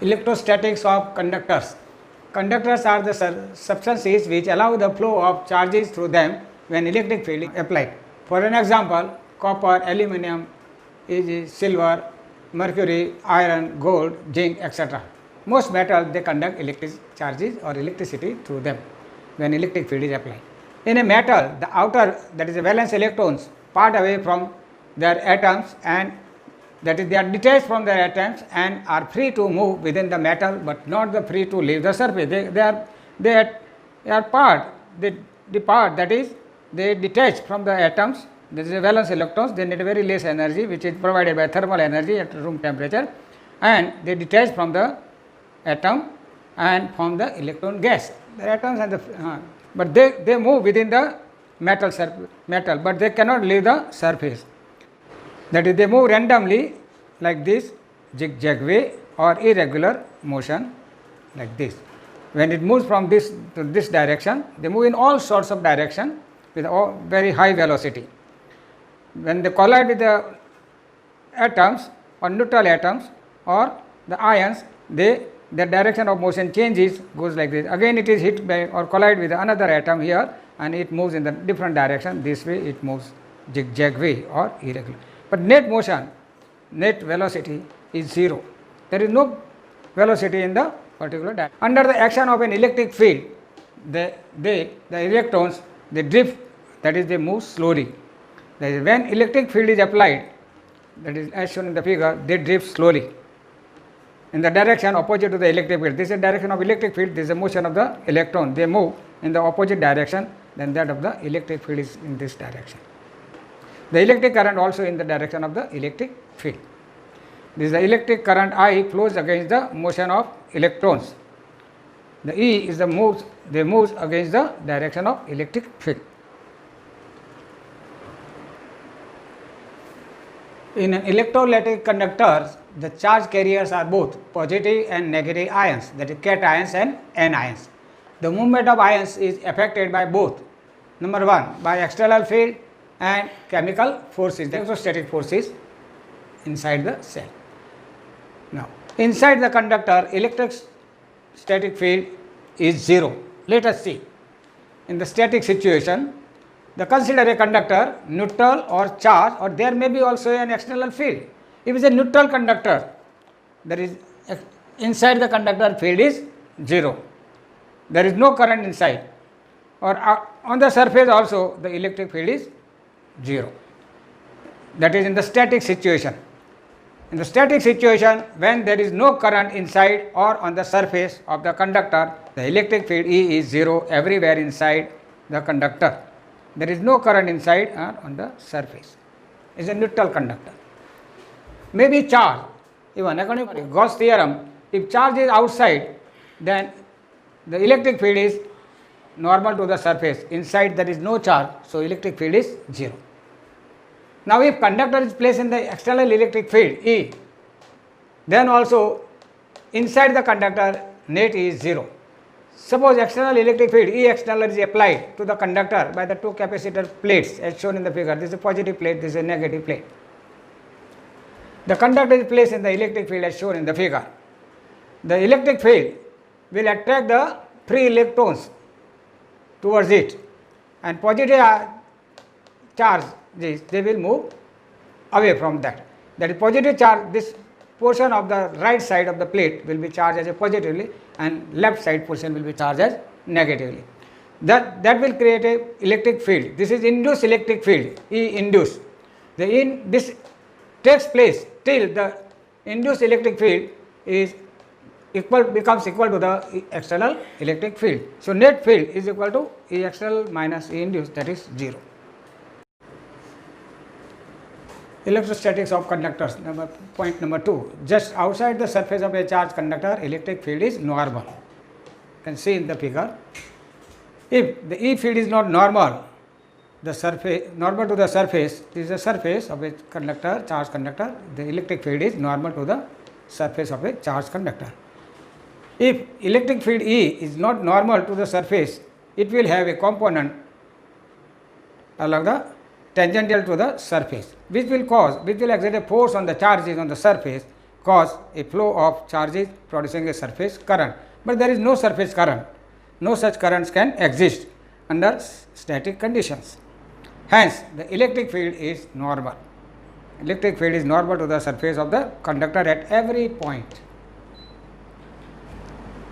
Electrostatics of conductors. Conductors are the substances which allow the flow of charges through them when electric field is applied. For an example, copper, aluminum, silver, mercury, iron, gold, zinc, etc. Most metals they conduct electric charges or electricity through them when electric field is applied. In a metal, the outer, that is the valence electrons, part away from their atoms, and that is they are detached from their atoms and are free to move within the metal, but not the free to leave the surface. They are part, the part that is they detach from the atoms. This is a valence electrons, they need very less energy which is provided by thermal energy at room temperature, and they detach from the atom and form the electron gas. The atoms and the but they move within the metal, but they cannot leave the surface. That is, they move randomly like this, zigzag way, or irregular motion like this. When it moves from this to this direction, they move in all sorts of direction with very high velocity. When they collide with the atoms or neutral atoms or the ions, the direction of motion changes, goes like this. Again it is hit by or collide with another atom here, and it moves in the different direction. This way it moves zigzag way or irregular. But net motion, net velocity is 0. There is no velocity in the particular direction. Under the action of an electric field, the electrons, they drift, that is they move slowly. That is, when electric field is applied, that is as shown in the figure, they drift slowly in the direction opposite to the electric field. This is the direction of electric field, this is the motion of the electron. They move in the opposite direction than that of the electric field is in this direction. The electric current also in the direction of the electric field. This is the electric current I flows against the motion of electrons. The E is the moves against the direction of electric field. In an electrolytic conductor, the charge carriers are both positive and negative ions, that is cations and anions. The movement of ions is affected by both. Number 1, by external field and chemical forces, the electrostatic forces inside the cell. Now, inside the conductor, electrostatic field is 0. Let us see. In the static situation, consider a conductor neutral or charged, or there may be also an external field. If it is a neutral conductor, there is inside the conductor field is 0. There is no current inside, or on the surface also the electric field is 0. That is in the static situation. In the static situation, when there is no current inside or on the surface of the conductor, the electric field E is 0 everywhere inside the conductor. There is no current inside or on the surface. It is a neutral conductor. Maybe charge. Even according to Gauss theorem, if charge is outside, then the electric field is normal to the surface. Inside there is no charge, so electric field is 0. Now, if conductor is placed in the external electric field E, then also inside the conductor net is 0. Suppose external electric field E external is applied to the conductor by the two capacitor plates as shown in the figure. This is a positive plate, this is a negative plate. The conductor is placed in the electric field as shown in the figure. The electric field will attract the free electrons towards it, and positive charge they will move away from that. That is positive charge, this portion of the right side of the plate will be charged as a positively, and left side portion will be charged as negatively. That will create a electric field. This is induced electric field, E induced. This takes place till the induced electric field is becomes equal to the external electric field. So, net field is equal to E external minus E induced, that is 0. Electrostatics of conductors. Point number 2. Just outside the surface of a charged conductor, electric field is normal. You can see in the figure. If the E field is not normal, the surface normal to the surface, this is the surface of a conductor, charged conductor, the electric field is normal to the surface of a charged conductor. If electric field E is not normal to the surface, it will have a component along the tangential to the surface, which will exert a force on the charges on the surface cause a flow of charges producing a surface current, but there is no surface current. No such currents can exist under static conditions. Hence, the electric field is normal. Electric field is normal to the surface of the conductor at every point.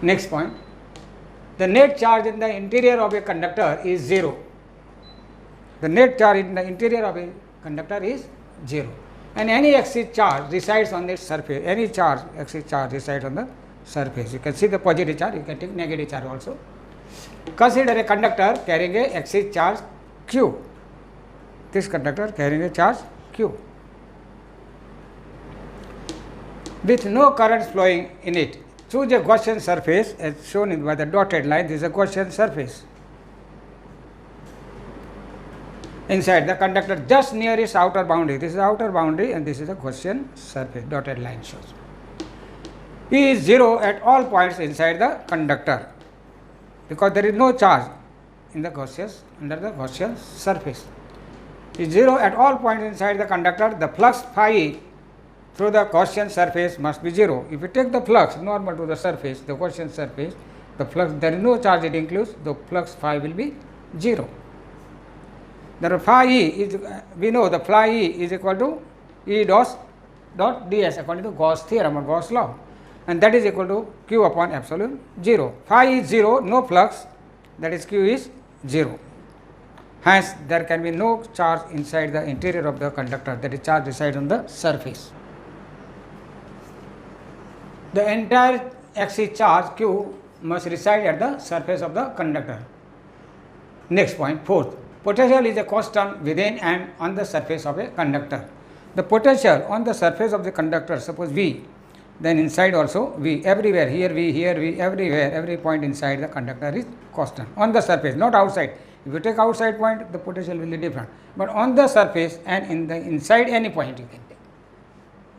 Next point, the net charge in the interior of a conductor is 0. The net charge in the interior of a conductor is 0, and any excess charge resides on its surface. Any charge, excess charge resides on the surface. You can see the positive charge, you can take negative charge also. Consider a conductor carrying a excess charge Q. This conductor carrying a charge Q with no currents flowing in it. Choose a Gaussian surface as shown by the dotted line. This is a Gaussian surface inside the conductor just near its outer boundary. This is the outer boundary and this is a Gaussian surface, dotted line shows. E is 0 at all points inside the conductor because there is no charge in the under the Gaussian surface. E is 0 at all points inside the conductor. The flux phi E through the Gaussian surface must be 0. If you take the flux normal to the surface, the Gaussian surface, the flux, there is no charge it includes, the flux phi will be 0. The phi E is, we know the phi E is equal to E dot ds according to Gauss theorem or Gauss law, and that is equal to Q upon epsilon 0. Phi is 0, no flux, that is Q is 0. Hence, there can be no charge inside the interior of the conductor, that is charge resides on the surface. The entire excess charge Q must reside at the surface of the conductor. Next point, fourth, potential is a constant within and on the surface of a conductor. The potential on the surface of the conductor, suppose V, then inside also V, everywhere, here V, everywhere, every point inside the conductor is constant. On the surface, not outside. If you take outside point, the potential will be different. But on the surface and in the inside any point you can take.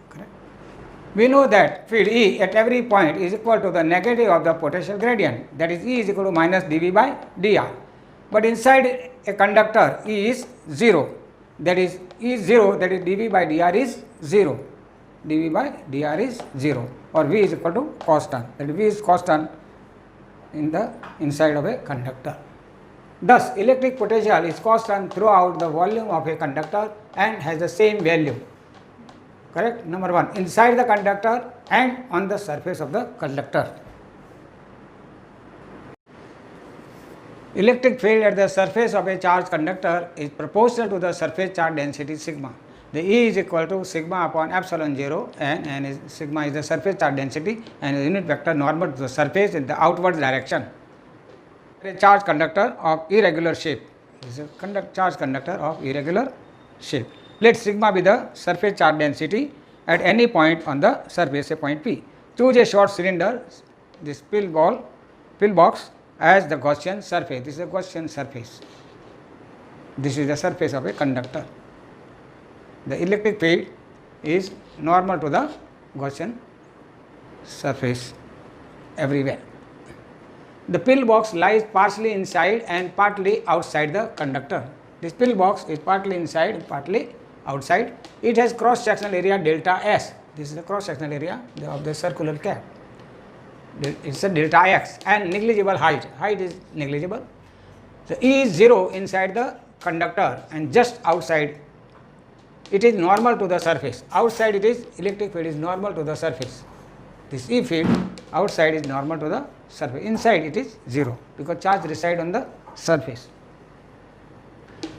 Correct? We know that field E at every point is equal to the negative of the potential gradient, that is E is equal to minus dV by dr. But inside a conductor E is 0, that is E is 0, that is dV by dr is 0. dV by dr is 0, or V is equal to constant, that is V is constant in the inside of a conductor. Thus, electric potential is constant throughout the volume of a conductor and has the same value. Correct? Number 1, inside the conductor and on the surface of the conductor. Electric field at the surface of a charged conductor is proportional to the surface charge density sigma. The E is equal to sigma upon epsilon 0, and is, sigma is the surface charge density and a unit vector normal to the surface in the outward direction. A charged conductor of irregular shape. This is a charged conductor of irregular shape. Let sigma be the surface charge density at any point on the surface, say point P. Choose a short cylinder, this pill box, as the Gaussian surface. This is a Gaussian surface. This is the surface of a conductor. The electric field is normal to the Gaussian surface everywhere. The pill box lies partially inside and partly outside the conductor. This pill box is partly inside and partly outside. It has cross-sectional area delta S. This is the cross-sectional area of the circular cap. It's a delta x and negligible height. Height is negligible. So E is 0 inside the conductor and just outside it is normal to the surface. Outside it is electric field is normal to the surface. This E field outside is normal to the surface. Inside it is 0 because charge reside on the surface.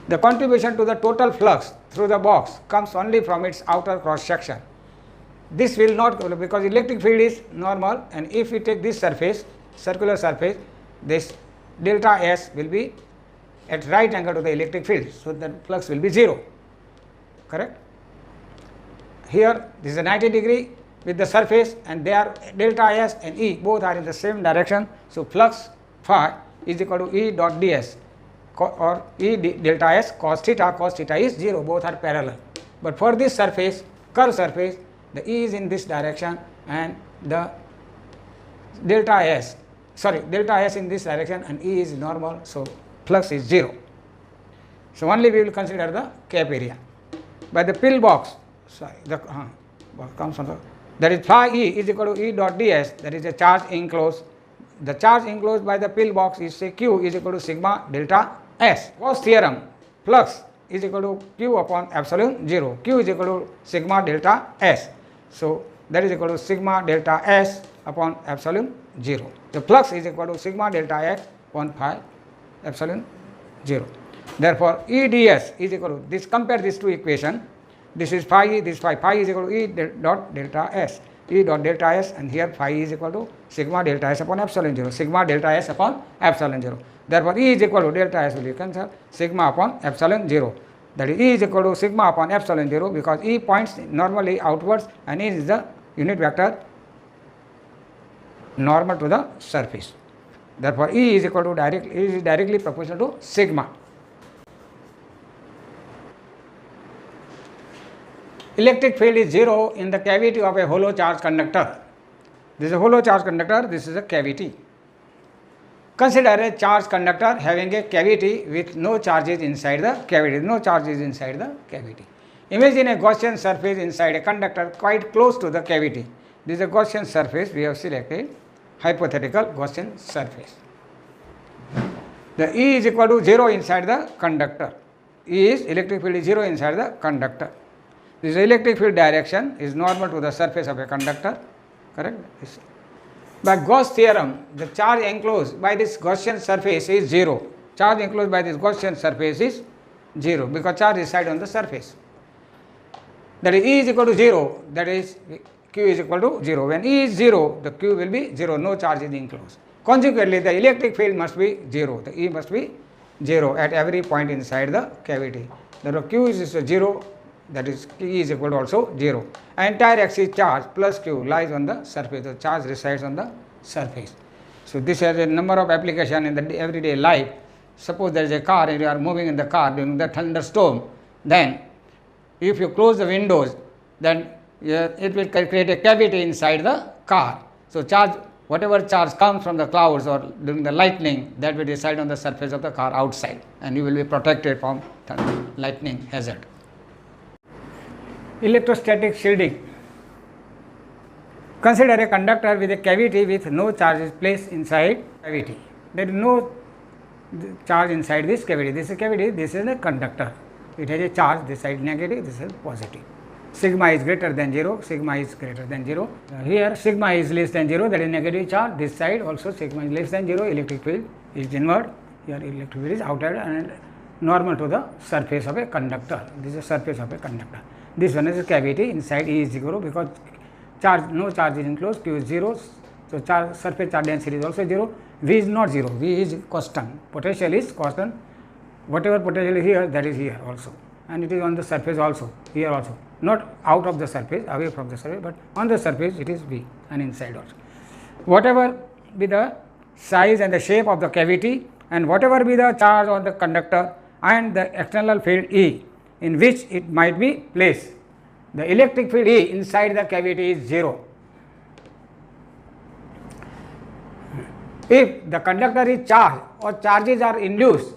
The contribution to the total flux through the box comes only from its outer cross section. This will not go because electric field is normal, and if we take this surface, circular surface, this delta S will be at right angle to the electric field. So, the flux will be 0. Correct? Here this is a 90 degree with the surface and they are delta S and E both are in the same direction. So, flux phi is equal to E dot ds or E delta S cos theta is 0, both are parallel. But for this surface, curved surface, the E is in this direction and the delta S in this direction and E is normal. So, flux is 0. So, only we will consider the cap area. By the pill box, comes from the That is phi E is equal to E dot ds, that is a charge enclosed. The charge enclosed by the pillbox is say Q is equal to sigma delta S. Gauss theorem, flux is equal to Q upon epsilon 0. Q is equal to sigma delta S. So that is equal to sigma delta S upon epsilon 0. The flux is equal to sigma delta S upon phi epsilon 0. Therefore, E ds is equal to this. Compare these two equations. This is phi E, this phi. Phi is equal to E dot delta S. E dot delta S, and here phi is equal to sigma delta S upon epsilon 0. Sigma delta S upon epsilon 0. Therefore, E is equal to delta S will be cancelled, sigma upon epsilon 0. That is E is equal to sigma upon epsilon 0, because E points normally outwards and E is the unit vector normal to the surface. Therefore, E is equal to directly proportional to sigma. Electric field is 0 in the cavity of a hollow charge conductor. This is a hollow charge conductor, this is a cavity. Consider a charged conductor having a cavity with no charges inside the cavity. No charges inside the cavity. Imagine a Gaussian surface inside a conductor quite close to the cavity. This is a Gaussian surface, we have selected hypothetical Gaussian surface. The E is equal to 0 inside the conductor. E is electric field is 0 inside the conductor. This electric field direction is normal to the surface of a conductor, correct? By Gauss theorem, the charge enclosed by this Gaussian surface is 0. Charge enclosed by this Gaussian surface is 0, because charge resides on the surface. That is E is equal to 0, that is Q is equal to 0. When E is 0, the Q will be 0, no charge is enclosed. Consequently, the electric field must be 0, the E must be 0 at every point inside the cavity. Therefore, Q is 0, that is E is equal to also 0. Entire axis charge plus Q lies on the surface, the charge resides on the surface. So this has a number of applications in the everyday life. Suppose there is a car and you are moving in the car during the thunderstorm, then if you close the windows, then it will create a cavity inside the car. So charge, whatever charge comes from the clouds or during the lightning, that will reside on the surface of the car outside, and you will be protected from lightning hazard. Electrostatic shielding. Consider a conductor with a cavity with no charges placed inside cavity. There is no charge inside this cavity. This is cavity, this is a conductor. It has a charge, this side negative, this is positive. Sigma is greater than 0, sigma is greater than 0. Here sigma is less than 0, that is negative charge. This side also sigma is less than 0, electric field is inward. Here electric field is outside and normal to the surface of a conductor. This is the surface of a conductor. This one is a cavity, inside E is 0, because charge, no charge is enclosed, Q is 0, so charge, surface charge density is also 0. V is not 0, V is constant, potential is constant, whatever potential is here, that is here also, and it is on the surface also, here also, not out of the surface, away from the surface, but on the surface it is V, and inside also. Whatever be the size and the shape of the cavity, and whatever be the charge on the conductor and the external field E in which it might be placed, the electric field E inside the cavity is 0. If the conductor is charged or charges are induced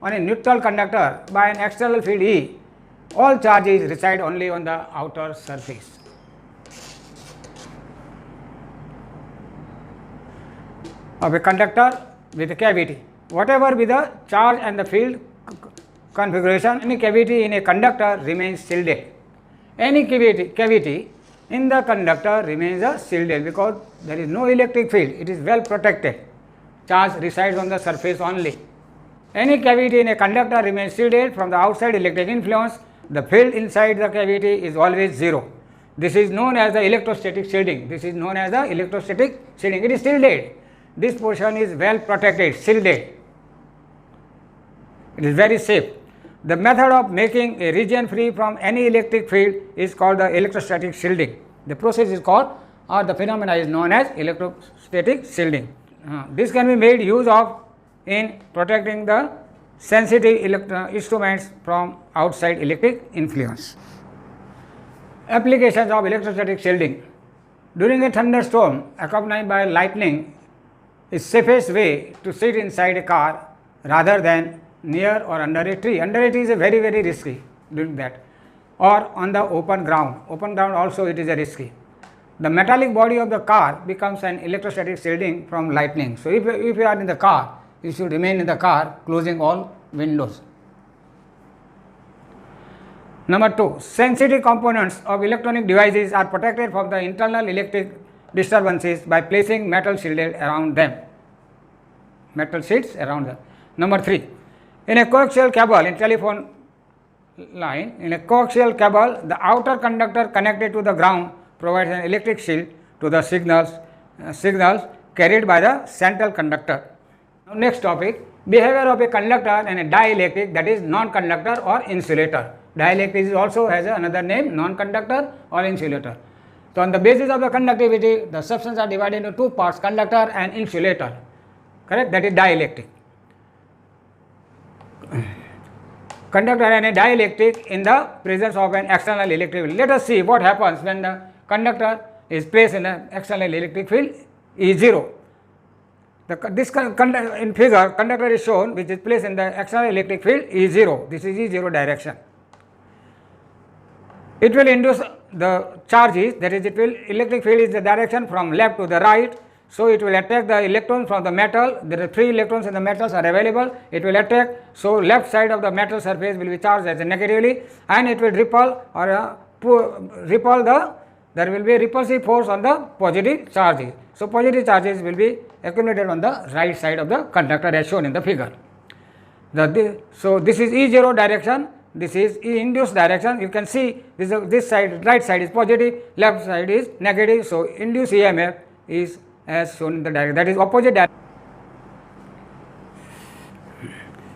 on a neutral conductor by an external field E, all charges reside only on the outer surface. Of a conductor with a cavity. Whatever be the charge and the field configuration, any cavity in a conductor remains shielded. Any cavity in the conductor remains shielded, because there is no electric field, it is well protected. Charge resides on the surface only. Any cavity in a conductor remains shielded from the outside electric influence. The field inside the cavity is always 0. This is known as the electrostatic shielding. This is known as the electrostatic shielding. It is shielded. This portion is well protected, shielded. It is very safe. The method of making a region free from any electric field is called the electrostatic shielding. The process is called, or the phenomena is known as electrostatic shielding. This can be made use of in protecting the sensitive instruments from outside electric influence. Applications of electrostatic shielding. During a thunderstorm accompanied by lightning, is safest way to sit inside a car rather than near or under a tree. Under a tree is a very, very risky during that, or on the open ground. Open ground also it is a risky. the metallic body of the car becomes an electrostatic shielding from lightning. So, if you are in the car, you should remain in the car closing all windows. Number 2, sensitive components of electronic devices are protected from the internal electric disturbances by placing metal shields around them. Number 3, in a coaxial cable in telephone line, the outer conductor connected to the ground provides an electric shield to the signals carried by the central conductor. Now, next topic, behavior of a conductor and a dielectric, that is non-conductor or insulator. Dielectric also has another name, non-conductor or insulator. So, on the basis of the conductivity, the substances are divided into two parts, conductor and insulator, correct, that is dielectric. Conductor and a dielectric in the presence of an external electric field. Let us see what happens when the conductor is placed in the external electric field E0. In figure, conductor is shown which is placed in the external electric field E0. This is E0 direction. It will induce the charges, that is, electric field is the direction from left to the right. So, it will attract the electrons from the metal. There are 3 electrons in the metals are available. It will attract. So, left side of the metal surface will be charged as negatively, and it will repel or there will be a repulsive force on the positive charges. So, positive charges will be accumulated on the right side of the conductor as shown in the figure. So, this is E0 direction, this is E induced direction. You can see this side, right side is positive, left side is negative. So, induced EMF is as shown in the diagram, that is opposite direction.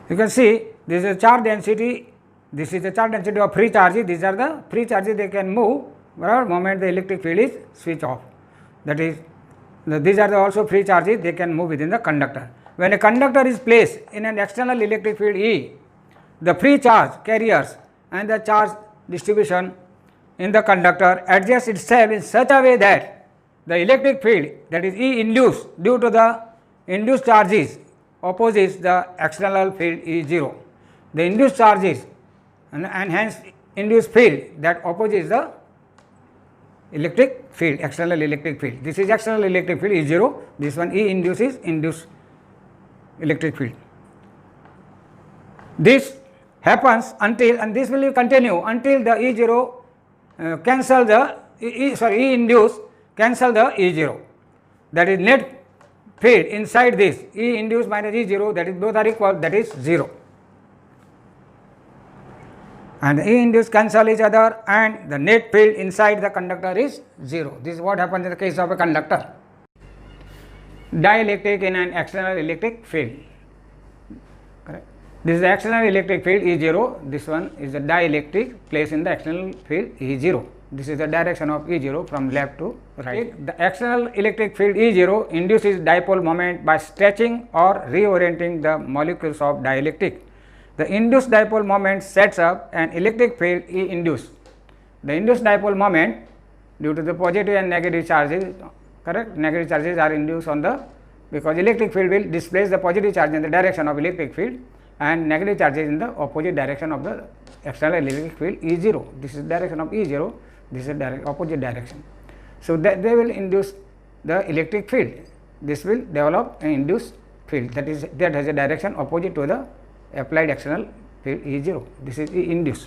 You can see this is charge density, this is the charge density of free charges, these are the free charges, they can move the moment the electric field is switched off. That is, these are also free charges, they can move within the conductor. When a conductor is placed in an external electric field E, the free charge carriers and the charge distribution in the conductor adjusts itself in such a way that the electric field, that is E induced due to the induced charges, opposes the external field E0. The induced charges and hence induced field that opposes the electric field, external electric field. This is external electric field E0, this one E induced is induced electric field. This happens until, and this will continue until the E0 cancel the E induced cancel the E0, that is net field inside this E induced minus E0, that is both are equal, that is 0, and E induced cancel each other and the net field inside the conductor is 0. This is what happens in the case of a conductor. Dielectric in an external electric field, correct. This is the external electric field E0, this one is the dielectric placed in the external field E0. This is the direction of E0 from left to right. The external electric field E0 induces dipole moment by stretching or reorienting the molecules of dielectric. The induced dipole moment sets up an electric field E induced. The induced dipole moment due to the positive and negative charges, correct, negative charges are induced on the, because electric field will displace the positive charge in the direction of electric field and negative charges in the opposite direction of the external electric field E0. This is the direction of E0. This is the opposite direction. So, that they will induce the electric field. This will develop an induced field, that has a direction opposite to the applied external field E0. This is E induced.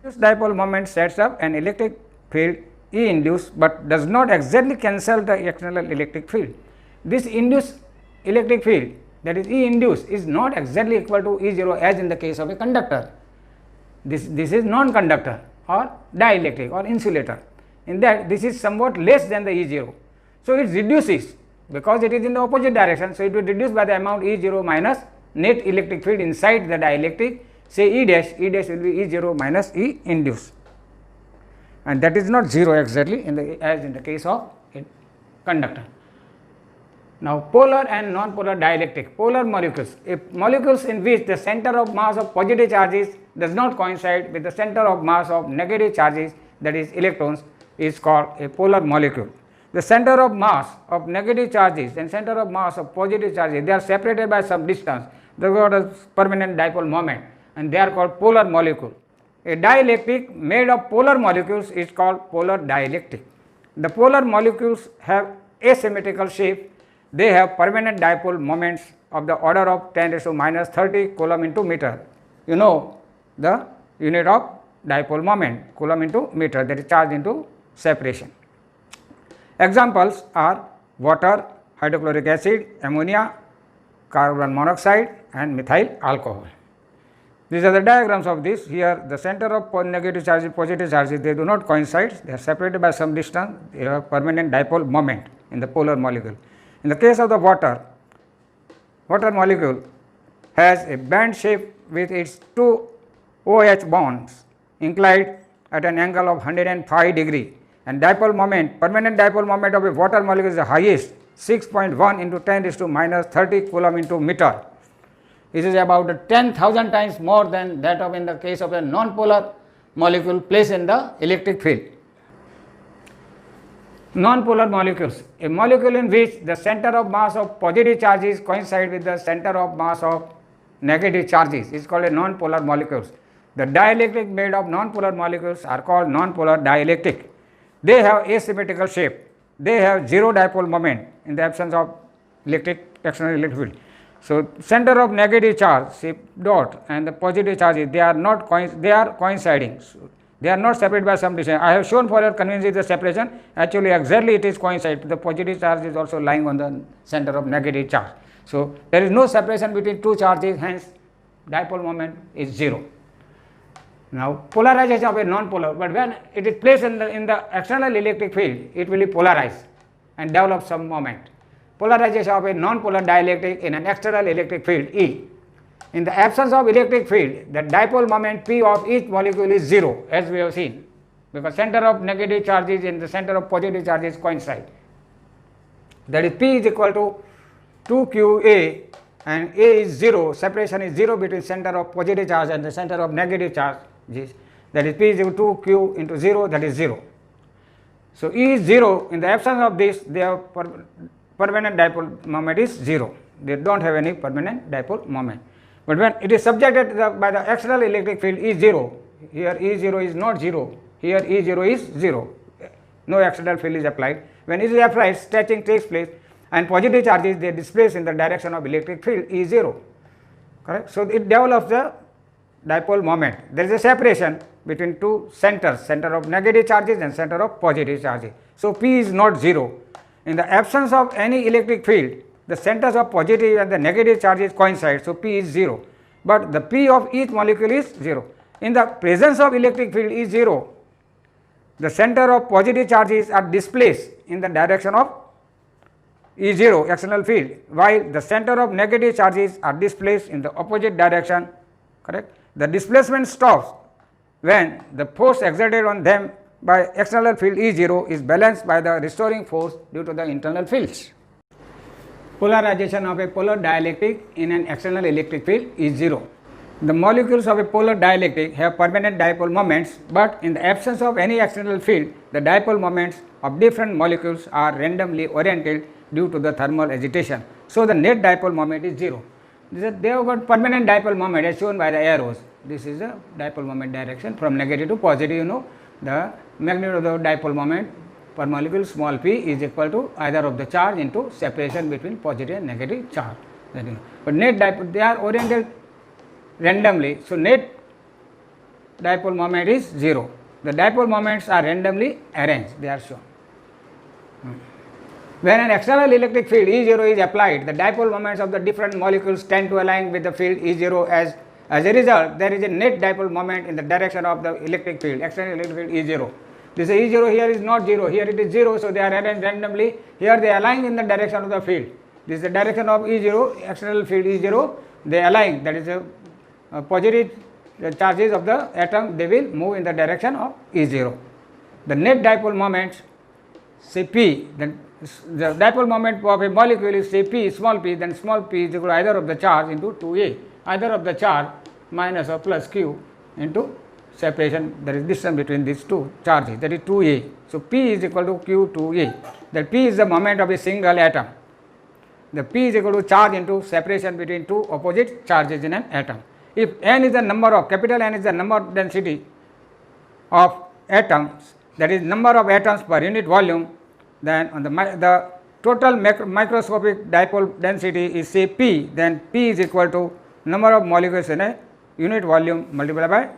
This dipole moment sets up an electric field E induced, but does not exactly cancel the external electric field. This induced electric field, that is E induced, is not exactly equal to E0 as in the case of a conductor. This is non-conductor or dielectric or insulator. In that, this is somewhat less than the E0. So, it reduces because it is in the opposite direction. So, it will reduce by the amount E0 minus net electric field inside the dielectric, say E dash will be E0 minus E induced, and that is not 0 exactly as in the case of a conductor. Now, polar and non-polar dielectric, polar molecules, molecules in which the center of mass of positive charges does not coincide with the center of mass of negative charges, that is electrons, is called a polar molecule. The center of mass of negative charges and center of mass of positive charges, they are separated by some distance, they got a permanent dipole moment, and they are called polar molecule. A dielectric made of polar molecules is called polar dielectric. The polar molecules have asymmetrical shape. They have permanent dipole moments of the order of 10 raised to minus 30 coulomb into meter. You know the unit of dipole moment, coulomb into meter, that is charge into separation. Examples are water, hydrochloric acid, ammonia, carbon monoxide and methyl alcohol. These are the diagrams of this. Here the center of negative charges, positive charges, they do not coincide, they are separated by some distance, they have permanent dipole moment in the polar molecule. In the case of the water molecule has a band shape with its two OH bonds inclined at an angle of 105 degree, and dipole moment, permanent dipole moment of a water molecule is the highest, 6.1 into 10 raised to minus 30 coulomb into meter. It is about 10,000 times more than that of in the case of a non-polar molecule placed in the electric field. Non-polar molecules, a molecule in which the center of mass of positive charges coincide with the center of mass of negative charges is called a non-polar molecules. The dielectric made of non-polar molecules are called non-polar dielectric. They have asymmetrical shape. They have zero dipole moment in the absence of external electric field. So, center of negative charge C dot and the positive charges, they are coinciding. So, they are not separated by some distance. I have shown for your convenience the separation. Actually, exactly it is coincide. The positive charge is also lying on the center of negative charge. So, there is no separation between two charges, hence dipole moment is 0. Now, polarization of a non-polar, but when it is placed in the external electric field, it will be polarized and develop some moment. Polarization of a non-polar dielectric in an external electric field E. In the absence of electric field, the dipole moment P of each molecule is 0, as we have seen, because center of negative charges and the center of positive charges coincide. That is, P is equal to 2qa, and A is 0, separation is 0 between center of positive charge and the center of negative charge. That is, P is equal to q into 0, that is 0. So, E is 0. In the absence of this, they have permanent dipole moment is 0. They do not have any permanent dipole moment. But when it is subjected by the external electric field E0, here E0 is not 0, here E0 is 0, no external field is applied. When it is applied, stretching takes place and positive charges they displace in the direction of electric field E0, correct. So, it develops the dipole moment. There is a separation between two centers, center of negative charges and center of positive charges. So, P is not 0. In the absence of any electric field, the centers of positive and the negative charges coincide. So, P is 0, but the P of each molecule is 0. In the presence of electric field is 0, the center of positive charges are displaced in the direction of E0 external field, while the center of negative charges are displaced in the opposite direction, correct. The displacement stops when the force exerted on them by external field E0 is balanced by the restoring force due to the internal fields. Polarization of a polar dielectric in an external electric field is 0. The molecules of a polar dielectric have permanent dipole moments, but in the absence of any external field, the dipole moments of different molecules are randomly oriented due to the thermal agitation. So, the net dipole moment is 0. They have got permanent dipole moment as shown by the arrows. This is the dipole moment direction from negative to positive. You know, the magnitude of the dipole moment per molecule small p is equal to either of the charge into separation between positive and negative charge. But net dipole, they are oriented randomly. So, net dipole moment is 0. The dipole moments are randomly arranged, they are shown. When an external electric field E0 is applied, the dipole moments of the different molecules tend to align with the field E0. As a result, there is a net dipole moment in the direction of the electric field, external electric field E0. This E0 here is not 0, here it is 0, so they are arranged randomly. Here they align in the direction of the field. This is the direction of E0, external field E0, they align, that is a positive charges of the atom, they will move in the direction of E0. The net dipole moments, say P, then the dipole moment of a molecule is say P, small p, then small p is equal to either of the charge into 2a, either of the charge minus or plus q into separation, there is distance between these two charges, that is 2a. So, P is equal to q 2a, that P is the moment of a single atom. The P is equal to charge into separation between two opposite charges in an atom. If n is the number of, capital N is the number density of atoms that is number of atoms per unit volume, then on the total microscopic dipole density is say P, then P is equal to number of molecules in a unit volume multiplied by,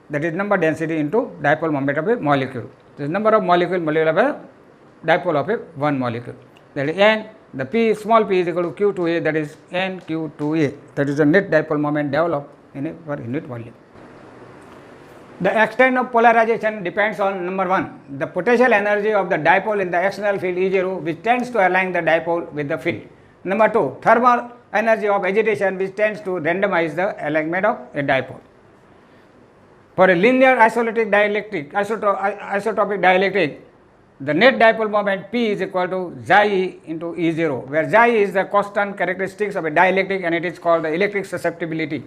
that is number density into dipole moment of a molecule. This number of molecules multiplied by dipole of a one molecule, that is N. The P, small p is equal to Q2A, that is N Q2A, that is the net dipole moment developed in a per unit volume. The extent of polarization depends on number 1, the potential energy of the dipole in the external field E0, which tends to align the dipole with the field. Number 2, thermal energy of agitation, which tends to randomize the alignment of a dipole. For a linear isotopic dielectric, the net dipole moment P is equal to xi E into E0, where xi is the constant characteristics of a dielectric and it is called the electric susceptibility.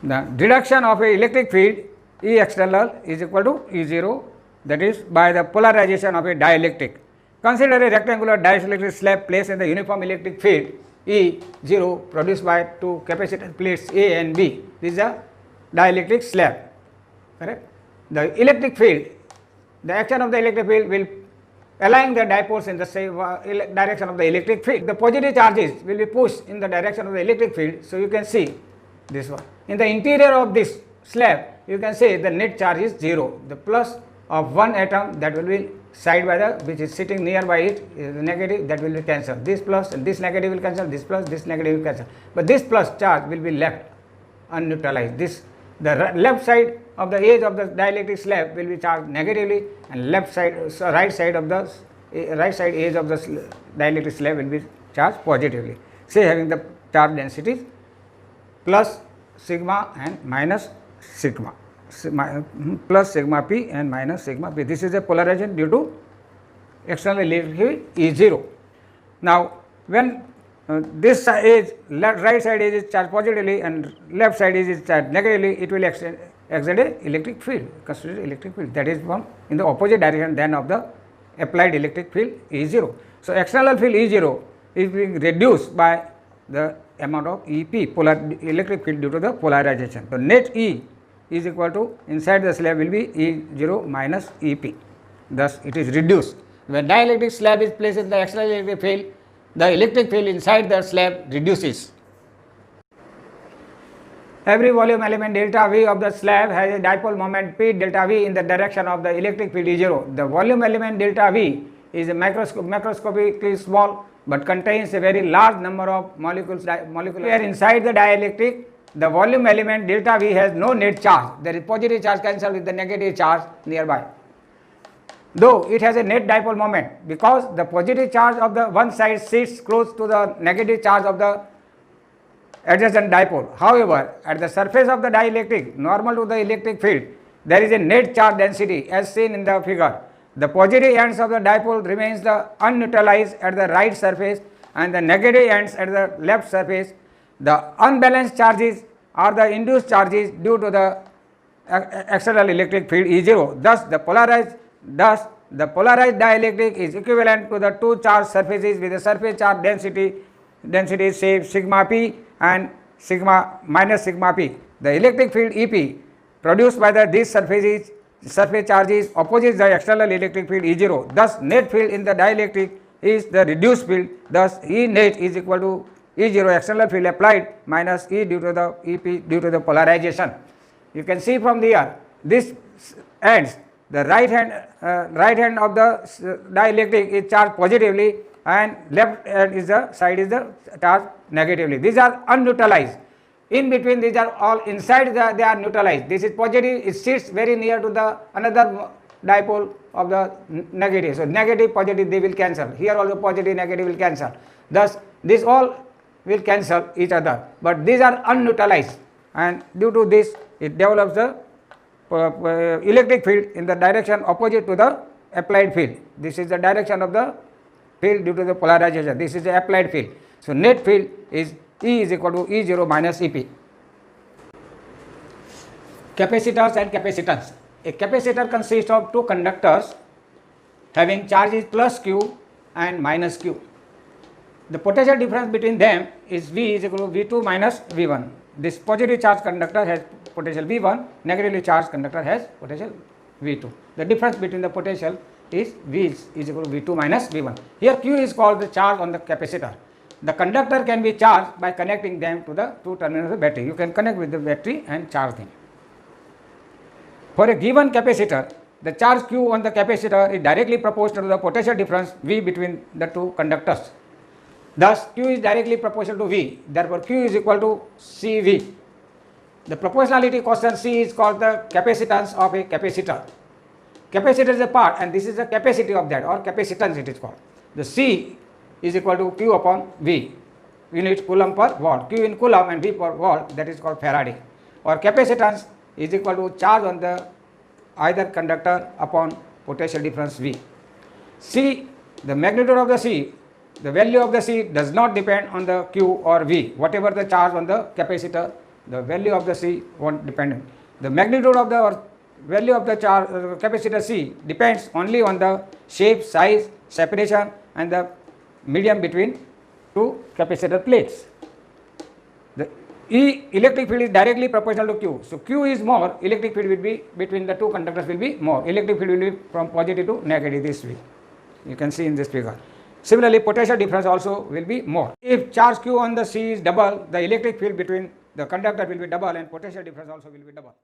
The reduction of a electric field E external is equal to E0, that is by the polarization of a dielectric. Consider a rectangular dielectric slab placed in the uniform electric field E0 produced by two capacitor plates A and B. This is a dielectric slab, correct? The electric field, the action of the electric field will align the dipoles in the same direction of the electric field. The positive charges will be pushed in the direction of the electric field. So, you can see this one. In the interior of this slab, you can say the net charge is 0. The plus of one atom that will be side by the, which is sitting nearby it, is the negative, that will be cancelled. This plus and this negative will cancel, this plus, this negative will cancel. But this plus charge will be left unneutralized. This, the left side of the edge of the dielectric slab will be charged negatively, and left side, so right side of the right side edge of the dielectric slab will be charged positively. Say having the charge densities plus sigma and minus sigma, plus sigma p and minus sigma p. This is a polarization due to external electric field E0. Now, when this edge, right side edge is charged positively and left side edge is charged negatively, it will exert a electric field, considered electric field, that is one in the opposite direction than of the applied electric field E0. So, external field E0 is being reduced by the amount of EP, electric field, due to the polarization. So, net E is equal to, inside the slab will be E0 minus EP, thus it is reduced. When dielectric slab is placed in the external electric field, the electric field inside the slab reduces. Every volume element delta V of the slab has a dipole moment P delta V in the direction of the electric field E0. The volume element delta V is a macroscopically small but contains a very large number of molecules. Where inside the dielectric, the volume element delta V has no net charge. There is positive charge cancelled with the negative charge nearby. Though it has a net dipole moment, because the positive charge of the one side sits close to the negative charge of the adjacent dipole. However, at the surface of the dielectric, normal to the electric field, there is a net charge density as seen in the figure. The positive ends of the dipole remains the unneutralized at the right surface and the negative ends at the left surface. The unbalanced charges are the induced charges due to the external electric field E0. Thus, the polarized dielectric is equivalent to the two charged surfaces with a surface charge density say sigma p and sigma minus sigma p. The electric field EP produced by these surface charges opposes the external electric field E0. Thus, net field in the dielectric is the reduced field. Thus, E net is equal to E0 external field applied minus E due to the EP due to the polarization. You can see from here, this ends, the right hand of the dielectric is charged positively and left hand is the side is the charged negatively. These are unneutralized. In between, these are all inside they are neutralized. This is positive, it sits very near to the another dipole of the negative. So, negative positive they will cancel. Here also positive negative will cancel. Thus, this all will cancel each other, but these are unneutralized, and due to this it develops the electric field in the direction opposite to the applied field. This is the direction of the field due to the polarization. This is the applied field. So, net field is E is equal to E0 minus EP. Capacitors and capacitance. A capacitor consists of two conductors having charges plus Q and minus Q. The potential difference between them is V is equal to V2 minus V1. This positive charge conductor has potential V1, negatively charged conductor has potential V2. The difference between the potential is V is equal to V2 minus V1. Here Q is called the charge on the capacitor. The conductor can be charged by connecting them to the two terminals of the battery. You can connect with the battery and charge them. For a given capacitor, the charge Q on the capacitor is directly proportional to the potential difference V between the two conductors. Thus, Q is directly proportional to V. Therefore, Q is equal to CV. The proportionality constant C is called the capacitance of a capacitor. Capacitor is a part and this is the capacity of that, or capacitance it is called. The C is equal to Q upon V, unit coulomb per volt. Q in coulomb and V per volt, that is called Faraday. Or capacitance is equal to charge on the either conductor upon potential difference V. C, the magnitude of the C, the value of the C does not depend on the Q or V. Whatever the charge on the capacitor, the value of the C won't depend. The magnitude of the or value of the charge capacitor C depends only on the shape, size, separation and the medium between two capacitor plates. The E electric field is directly proportional to Q. So Q is more, electric field will be between the two conductors will be more. Electric field will be from positive to negative this way. You can see in this figure. Similarly, potential difference also will be more. If charge Q on the C is double, the electric field between the conductor will be double and potential difference also will be double.